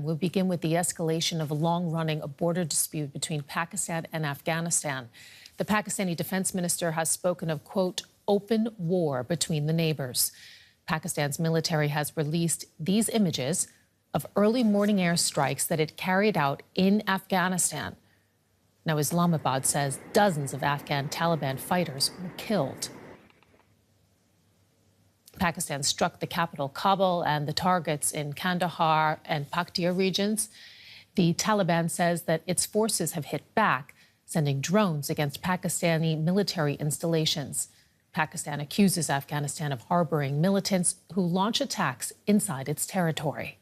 We'll begin with the escalation of a long-running border dispute between Pakistan and Afghanistan. The Pakistani defense minister has spoken of, quote, open war between the neighbors. Pakistan's military has released these images of early morning airstrikes that it carried out in Afghanistan. Now, Islamabad says dozens of Afghan Taliban fighters were killed. Pakistan struck the capital, Kabul, and the targets in Kandahar and Paktia regions. The Taliban says that its forces have hit back, sending drones against Pakistani military installations. Pakistan accuses Afghanistan of harboring militants who launch attacks inside its territory.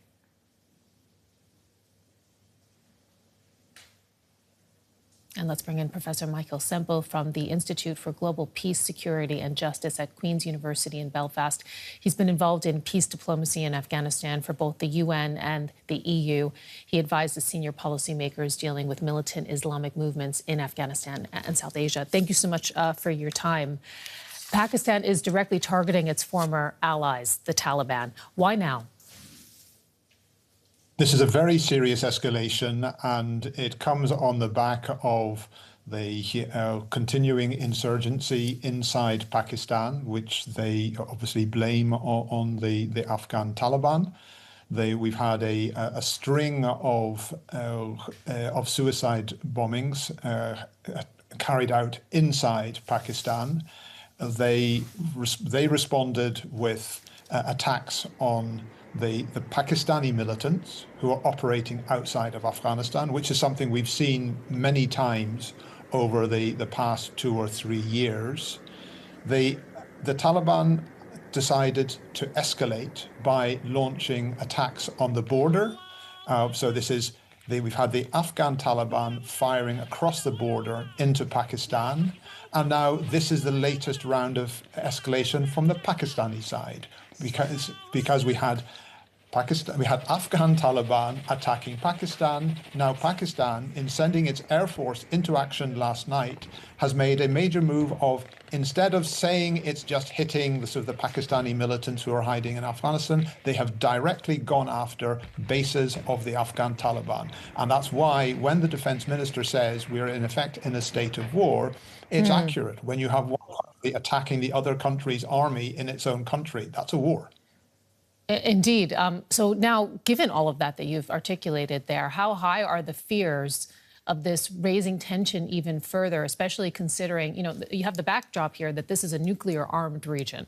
And let's bring in Professor Michael Semple from the Institute for Global Peace, Security and Justice at Queen's University in Belfast. He's been involved in peace diplomacy in Afghanistan for both the UN and the EU. He advises senior policymakers dealing with militant Islamic movements in Afghanistan and South Asia. Thank you so much for your time. Pakistan is directly targeting its former allies, the Taliban. Why now? This is a very serious escalation, and it comes on the back of the continuing insurgency inside Pakistan, which they obviously blame on the Afghan Taliban. We've had a string of suicide bombings carried out inside Pakistan. They responded with attacks on the Pakistani militants who are operating outside of Afghanistan, which is something we've seen many times over the past 2 or 3 years. The Taliban decided to escalate by launching attacks on the border. We've had the Afghan Taliban firing across the border into Pakistan, and now this is the latest round of escalation from the Pakistani side, because we had Afghan Taliban attacking Pakistan. Now Pakistan, in sending its air force into action last night, has made a major move of, instead of saying it's just hitting the Pakistani militants who are hiding in Afghanistan, they have directly gone after bases of the Afghan Taliban. And that's why when the defense minister says we're in effect in a state of war, it's accurate. When you have one country attacking the other country's army in its own country, that's a war. Indeed. So now, given all of that you've articulated there, how high are the fears of this raising tension even further, especially considering, you have the backdrop here that this is a nuclear-armed region?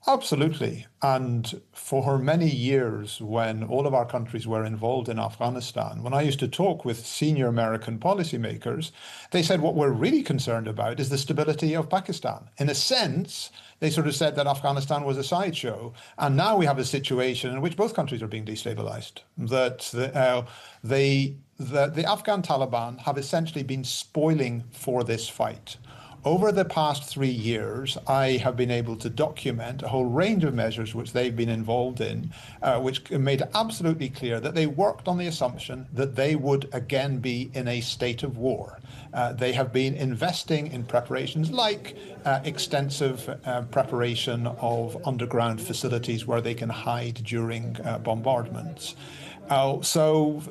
Absolutely. And for many years, when all of our countries were involved in Afghanistan, when I used to talk with senior American policymakers, they said what we're really concerned about is the stability of Pakistan. In a sense, they sort of said that Afghanistan was a sideshow. And now we have a situation in which both countries are being destabilized, that the Afghan Taliban have essentially been spoiling for this fight. Over the past 3 years, I have been able to document a whole range of measures which they've been involved in, which made absolutely clear that they worked on the assumption that they would again be in a state of war. They have been investing in preparations like extensive preparation of underground facilities where they can hide during bombardments. So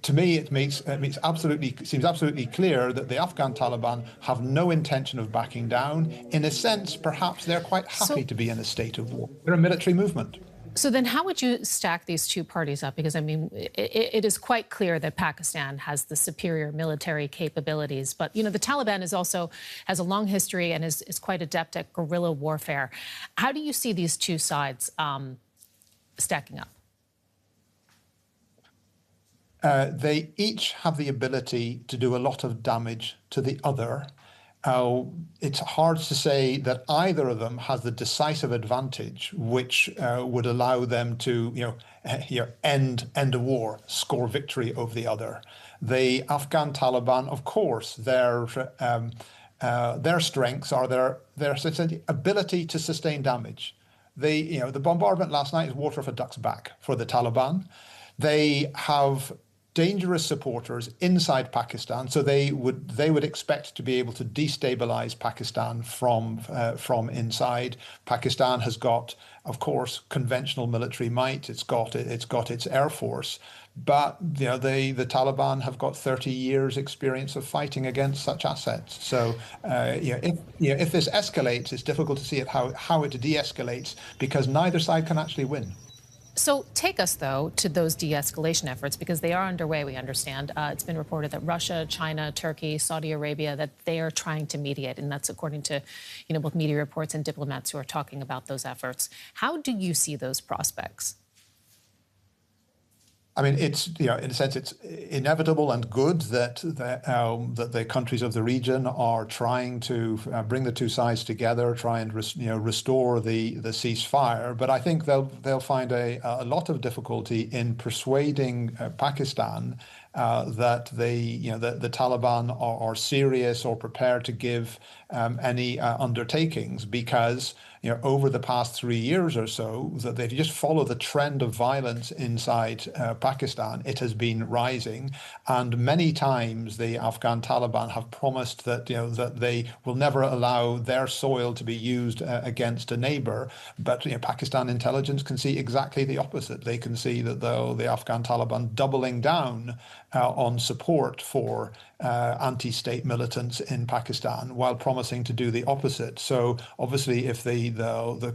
to me, it seems absolutely clear that the Afghan Taliban have no intention of backing down. In a sense, perhaps they're quite happy to be in a state of war. They're a military movement. So then how would you stack these two parties up? Because, it is quite clear that Pakistan has the superior military capabilities. But, the Taliban has a long history and is quite adept at guerrilla warfare. How do you see these two sides stacking up? They each have the ability to do a lot of damage to the other. It's hard to say that either of them has the decisive advantage which would allow them to end a war, score victory over the other. The Afghan Taliban, of course, their strengths are their ability to sustain damage. The bombardment last night is water off a duck's back for the Taliban. They have dangerous supporters inside Pakistan. So they would expect to be able to destabilize Pakistan from inside. Pakistan has got, of course, conventional military might. It's got its air force, but the Taliban have got 30 years experience of fighting against such assets. So if this escalates, it's difficult to see how it de-escalates, because neither side can actually win. So take us, though, to those de-escalation efforts, because they are underway, we understand. It's been reported that Russia, China, Turkey, Saudi Arabia, that they are trying to mediate, and that's according to both media reports and diplomats who are talking about those efforts. How do you see those prospects? I mean, it's in a sense, it's inevitable and good that the countries of the region are trying to bring the two sides together, try and restore the ceasefire. But I think they'll find a lot of difficulty in persuading Pakistan that the Taliban are serious or prepared to give any undertakings, because over the past 3 years or so, that if you just follow the trend of violence inside Pakistan, it has been rising, and many times the Afghan Taliban have promised that that they will never allow their soil to be used against a neighbor. But Pakistan intelligence can see exactly the opposite. They can see that the Afghan Taliban doubling down on support for anti-state militants in Pakistan, while promising to do the opposite. So obviously, if the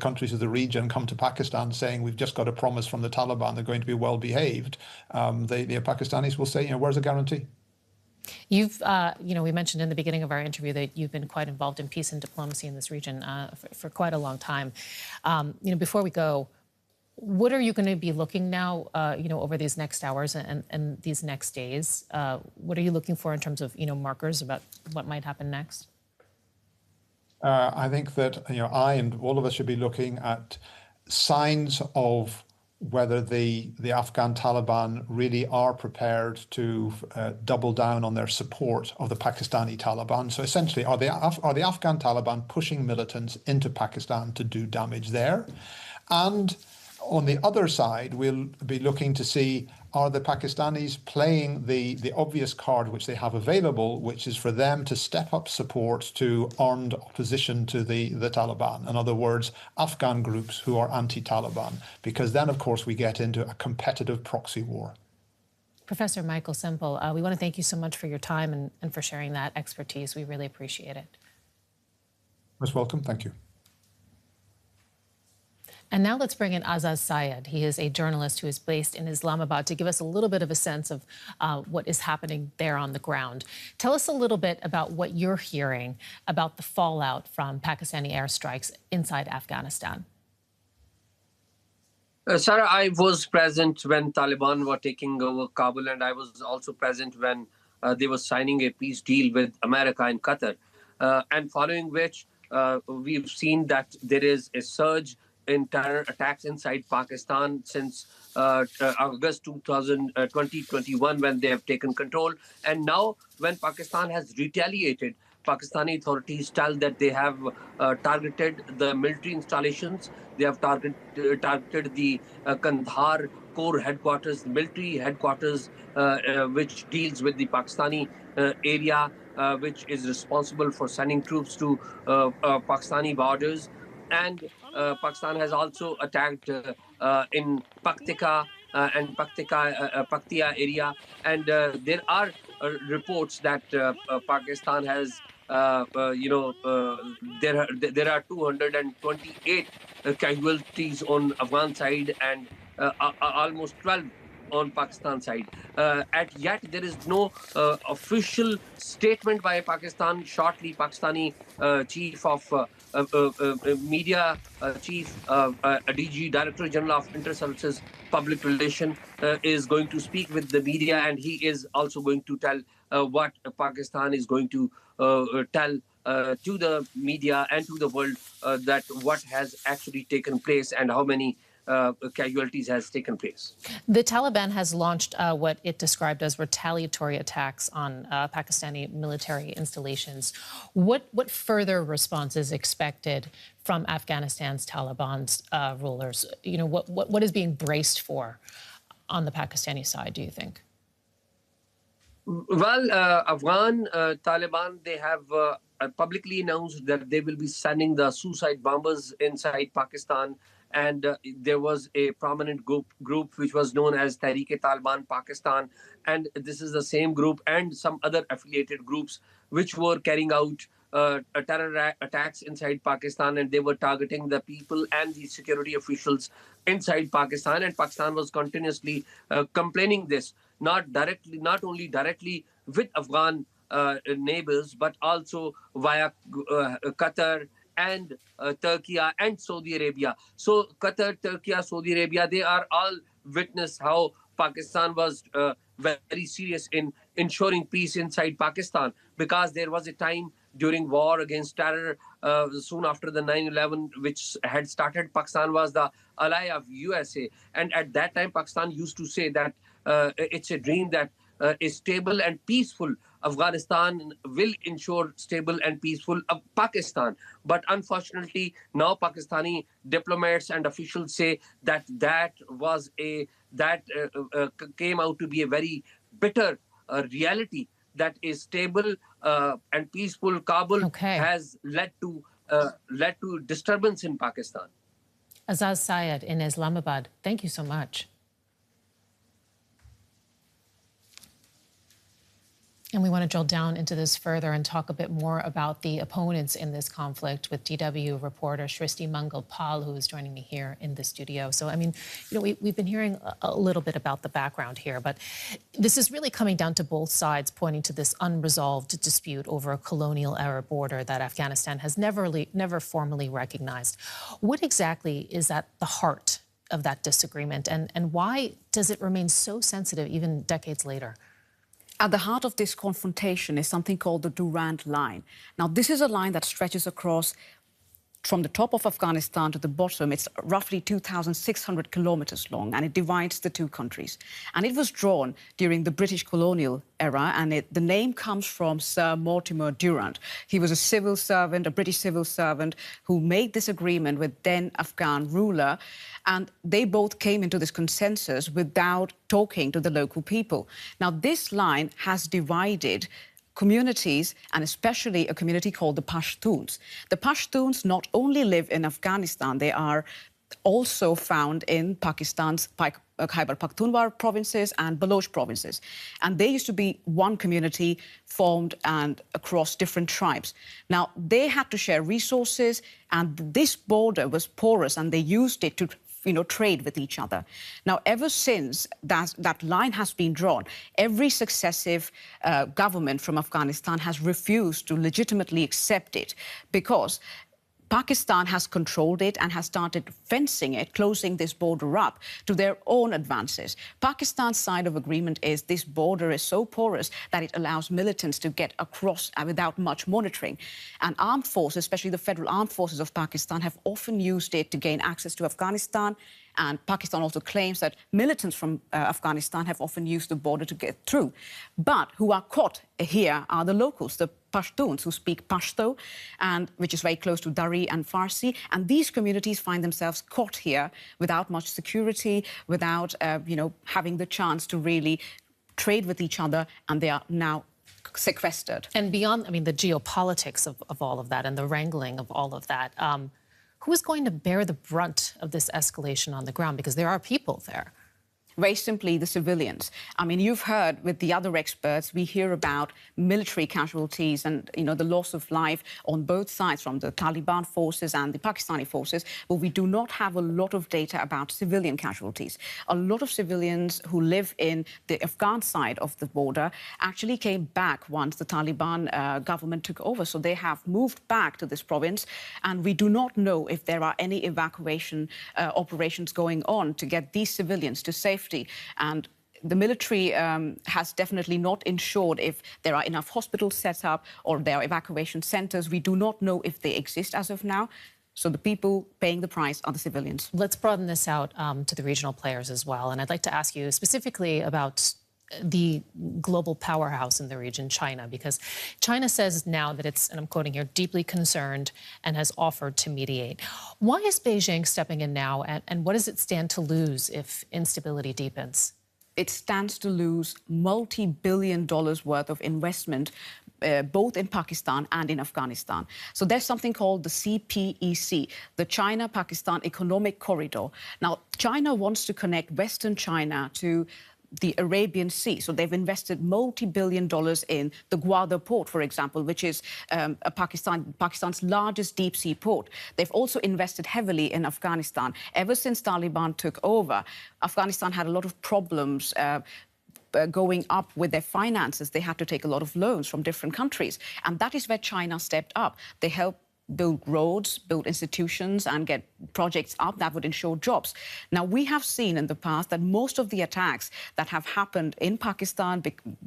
countries of the region come to Pakistan saying, we've just got a promise from the Taliban, they're going to be well behaved, the Pakistanis will say, where's the guarantee? You've, we mentioned in the beginning of our interview that you've been quite involved in peace and diplomacy in this region for quite a long time. Before we go, what are you going to be looking now, over these next hours and these next days? What are you looking for in terms of, markers about what might happen next? I think that I and all of us should be looking at signs of whether the Afghan Taliban really are prepared to double down on their support of the Pakistani Taliban. So essentially, are the Afghan Taliban pushing militants into Pakistan to do damage there? And on the other side, we'll be looking to see, are the Pakistanis playing the obvious card which they have available, which is for them to step up support to armed opposition to the Taliban. In other words, Afghan groups who are anti-Taliban, because then, of course, we get into a competitive proxy war. Professor Michael Semple, we want to thank you so much for your time and for sharing that expertise. We really appreciate it. Most welcome. Thank you. And now let's bring in Azaz Syed. He is a journalist who is based in Islamabad, to give us a little bit of a sense of what is happening there on the ground. Tell us a little bit about what you're hearing about the fallout from Pakistani airstrikes inside Afghanistan. Sarah, I was present when Taliban were taking over Kabul, and I was also present when they were signing a peace deal with America and Qatar. And following which, we've seen that there is a surge in terror attacks inside Pakistan since August 2021, when they have taken control. And now, when Pakistan has retaliated, Pakistani authorities tell that they have targeted the military installations. They have targeted the Kandahar Corps headquarters, military headquarters, which deals with the Pakistani area, which is responsible for sending troops to Pakistani borders. And Pakistan has also attacked in Paktika and Paktia area. And there are reports that Pakistan has, there are 228 casualties on Afghan side, and almost 12 on Pakistan side. Yet there is no official statement by Pakistan. Shortly, Pakistani chief of media, chief DG, Director General of Inter-Services Public Relation, is going to speak with the media, and he is also going to tell what Pakistan is going to tell to the media and to the world, that what has actually taken place and how many casualties has taken place. The Taliban has launched what it described as retaliatory attacks on Pakistani military installations. What further response is expected from Afghanistan's Taliban's rulers? What is being braced for on the Pakistani side, do you think? Well, Afghan Taliban, they have publicly announced that they will be sending the suicide bombers inside Pakistan. And there was a prominent group which was known as Tehreek-e-Taliban Pakistan. And this is the same group and some other affiliated groups which were carrying out terror attacks inside Pakistan, and they were targeting the people and the security officials inside Pakistan. And Pakistan was continuously complaining this, not only directly with Afghan neighbors, but also via Qatar and Turkey and Saudi Arabia. So Qatar, Turkey, Saudi Arabia, they are all witness how Pakistan was very serious in ensuring peace inside Pakistan, because there was a time during war against terror soon after the 9/11, which had started. Pakistan was the ally of USA, and at that time Pakistan used to say that it's a dream that a stable and peaceful Afghanistan will ensure stable and peaceful Pakistan. But unfortunately, now Pakistani diplomats and officials say that that came out to be a very bitter reality, that is stable and peaceful Kabul has led to disturbance in Pakistan. Azaz Syed in Islamabad, thank you so much. And we want to drill down into this further and talk a bit more about the opponents in this conflict with DW reporter Shristi Mangal-Pal, who is joining me here in the studio. So, I mean, you know, we've been hearing a little bit about the background here, but this is really coming down to both sides pointing to this unresolved dispute over a colonial-era border that Afghanistan has never formally recognized. What exactly is at the heart of that disagreement, and why does it remain so sensitive even decades later? At the heart of this confrontation is something called the Durand Line. Now, this is a line that stretches across from the top of Afghanistan to the bottom. It's roughly 2,600 kilometers long, and it divides the two countries. And it was drawn during the British colonial era, and the name comes from Sir Mortimer Durand. He was a civil servant, a British civil servant, who made this agreement with then Afghan ruler, and they both came into this consensus without talking to the local people. Now, this line has divided communities, and especially a community called the Pashtuns. The Pashtuns not only live in Afghanistan, they are also found in Pakistan's Khyber Pakhtunkhwa provinces and Baloch provinces. And they used to be one community formed and across different tribes. Now, they had to share resources, and this border was porous, and they used it to trade with each other. Now, ever since that line has been drawn, every successive government from Afghanistan has refused to legitimately accept it, because Pakistan has controlled it and has started fencing it, closing this border up to their own advances. Pakistan's side of agreement is this border is so porous that it allows militants to get across without much monitoring. And armed forces, especially the federal armed forces of Pakistan, have often used it to gain access to Afghanistan. And Pakistan also claims that militants from Afghanistan have often used the border to get through. But who are caught here are the locals, the Pashtuns, who speak Pashto, and which is very close to Dari and Farsi. And these communities find themselves caught here without much security, without, having the chance to really trade with each other, and they are now sequestered. And beyond, I mean, the geopolitics of all of that and the wrangling of all of that, who is going to bear the brunt of this escalation on the ground? Because there are people there. Very simply, the civilians. I mean, you've heard with the other experts, we hear about military casualties and, the loss of life on both sides, from the Taliban forces and the Pakistani forces, but we do not have a lot of data about civilian casualties. A lot of civilians who live in the Afghan side of the border actually came back once the Taliban government took over. So they have moved back to this province, and we do not know if there are any evacuation operations going on to get these civilians to safety. And the military has definitely not ensured if there are enough hospitals set up or there are evacuation centres. We do not know if they exist as of now. So the people paying the price are the civilians. Let's broaden this out to the regional players as well. And I'd like to ask you specifically about the global powerhouse in the region, China, because China says now that it's, and I'm quoting here, deeply concerned and has offered to mediate. Why is Beijing stepping in now, and what does it stand to lose if instability deepens? it stands to lose multi-billion dollars worth of investment both in Pakistan and in Afghanistan. So there's something called the CPEC, the China-Pakistan Economic Corridor. Now, China wants to connect Western China to the Arabian Sea. So they've invested multi-billion dollars in the Gwadar port, for example, which is Pakistan's largest deep-sea port. They've also invested heavily in Afghanistan. Ever since Taliban took over, Afghanistan had a lot of problems going up with their finances. They had to take a lot of loans from different countries. And that is where China stepped up. They helped build roads, build institutions, and get projects up that would ensure jobs. Now, we have seen in the past that most of the attacks that have happened in Pakistan,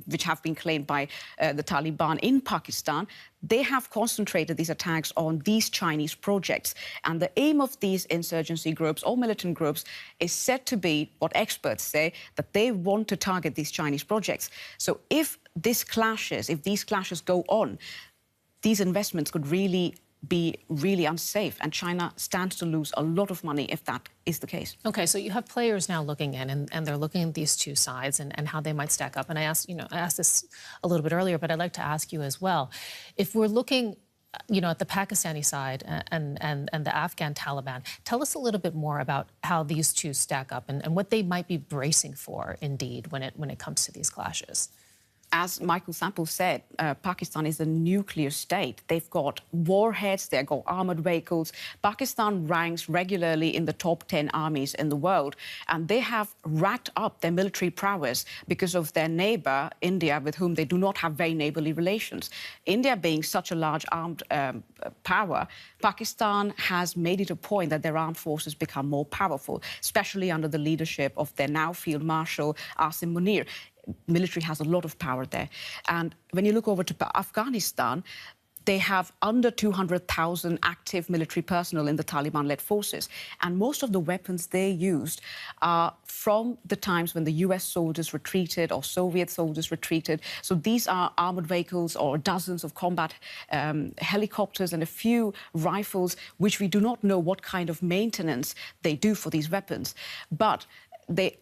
which have been claimed by the Taliban in Pakistan, they have concentrated these attacks on these Chinese projects. And the aim of these insurgency groups or militant groups is said to be, what experts say, that they want to target these Chinese projects. So if these clashes go on, these investments could be really unsafe, and China stands to lose a lot of money if that is the case. Okay, so you have players now looking in, and they're looking at these two sides and how they might stack up. And I asked this a little bit earlier, but I'd like to ask you as well. If we're looking, at the Pakistani side and the Afghan Taliban, tell us a little bit more about how these two stack up and what they might be bracing for, indeed, when it comes to these clashes. As Michael Sample said, Pakistan is a nuclear state. They've got warheads, they've got armoured vehicles. Pakistan ranks regularly in the top 10 armies in the world, and they have racked up their military prowess because of their neighbour, India, with whom they do not have very neighbourly relations. India being such a large armed power, Pakistan has made it a point that their armed forces become more powerful, especially under the leadership of their now Field Marshal, Asim Munir. Military has a lot of power there. And when you look over to Afghanistan, they have under 200,000 active military personnel in the Taliban-led forces. And most of the weapons they used are from the times when the US soldiers retreated or Soviet soldiers retreated. So these are armoured vehicles or dozens of combat helicopters and a few rifles, which we do not know what kind of maintenance they do for these weapons. But they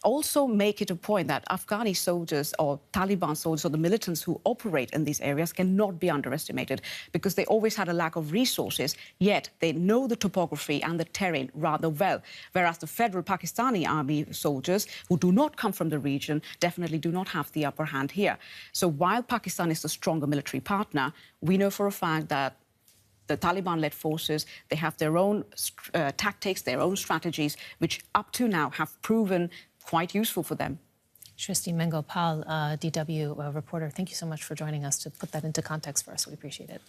also make it a point that Afghani soldiers or Taliban soldiers or the militants who operate in these areas cannot be underestimated, because they always had a lack of resources, yet they know the topography and the terrain rather well. Whereas the federal Pakistani army soldiers, who do not come from the region, definitely do not have the upper hand here. So while Pakistan is the stronger military partner, we know for a fact that the Taliban-led forces, they have their own tactics, their own strategies, which up to now have proven quite useful for them. Shristi Mengo-Pal, DW reporter, thank you so much for joining us to put that into context for us. We appreciate it.